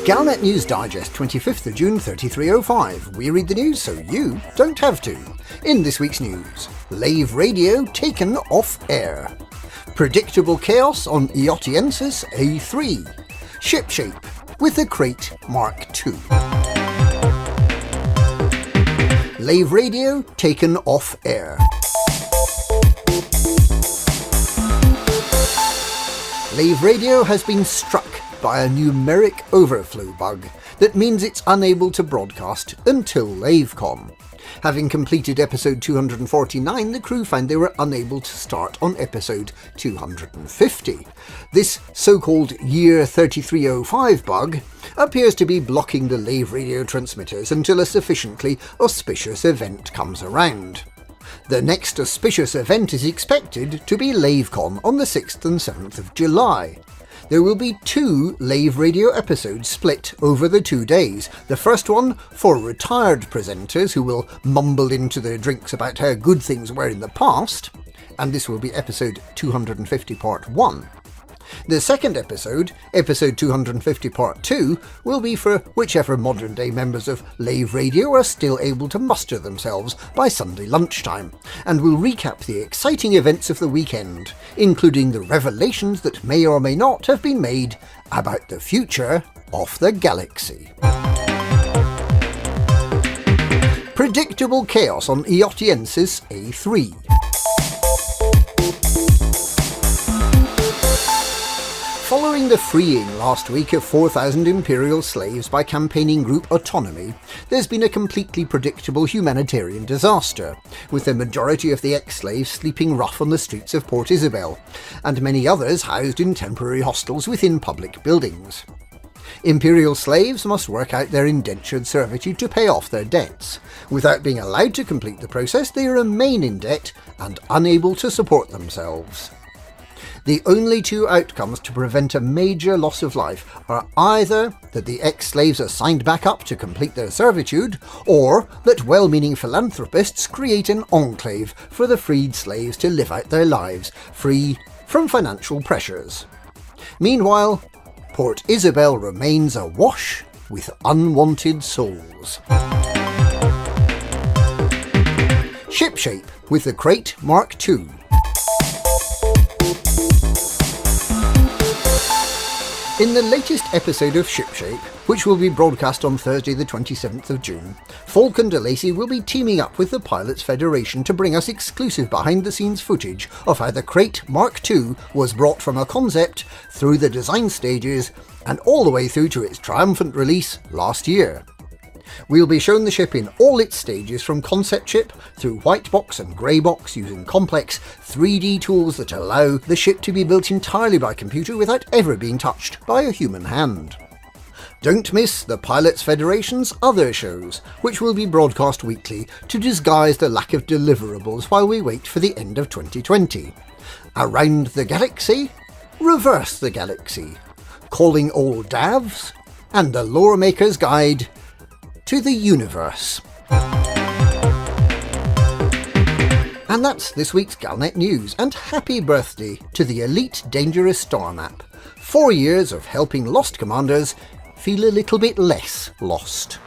Galnet News Digest, 25th of June 3305. We read the news so you don't have to. In this week's news, Lave radio taken off air. Predictable chaos on Eotienses A3. Shipshape with the Krait Mk II. Lave radio taken off air. Lave radio has been struck by a numeric overflow bug that means it's unable to broadcast until LaveCon. Having completed episode 249, the crew found they were unable to start on episode 250. This so-called Year 3305 bug appears to be blocking the Lave radio transmitters until a sufficiently auspicious event comes around. The next auspicious event is expected to be LaveCon on the 6th and 7th of July. There will be 2 Lave radio episodes split over the 2 days. The first one for retired presenters who will mumble into their drinks about how good things were in the past, and this will be episode 250 part 1. The second episode, episode 250 part 2, will be for whichever modern day members of Lave radio are still able to muster themselves by Sunday lunchtime, and will recap the exciting events of the weekend, including the revelations that may or may not have been made about the future of the galaxy. Predictable chaos on Eotienses A3. Following the freeing last week of 4,000 Imperial slaves by campaigning group Autonomy, there's been a completely predictable humanitarian disaster, with the majority of the ex-slaves sleeping rough on the streets of Port Isabel, and many others housed in temporary hostels within public buildings. Imperial slaves must work out their indentured servitude to pay off their debts. Without being allowed to complete the process, they remain in debt and unable to support themselves. The only 2 outcomes to prevent a major loss of life are either that the ex-slaves are signed back up to complete their servitude, or that well-meaning philanthropists create an enclave for the freed slaves to live out their lives, free from financial pressures. Meanwhile, Port Isabel remains awash with unwanted souls. Shipshape with the Krait Mk II. In the latest episode of Shipshape, which will be broadcast on Thursday the 27th of June, Falk and DeLacy will be teaming up with the Pilots Federation to bring us exclusive behind-the-scenes footage of how the Krait Mk II was brought from a concept through the design stages and all the way through to its triumphant release last year. We'll be shown the ship in all its stages, from concept ship through white box and grey box, using complex 3D tools that allow the ship to be built entirely by computer without ever being touched by a human hand. Don't miss the Pilots Federation's other shows, which will be broadcast weekly to disguise the lack of deliverables while we wait for the end of 2020. Around the Galaxy, Reverse the Galaxy, Calling All Davs, and the Lore Maker's Guide to the Universe. And that's this week's Galnet News, and happy birthday to the Elite Dangerous Storm app. 4 years of helping lost commanders feel a little bit less lost.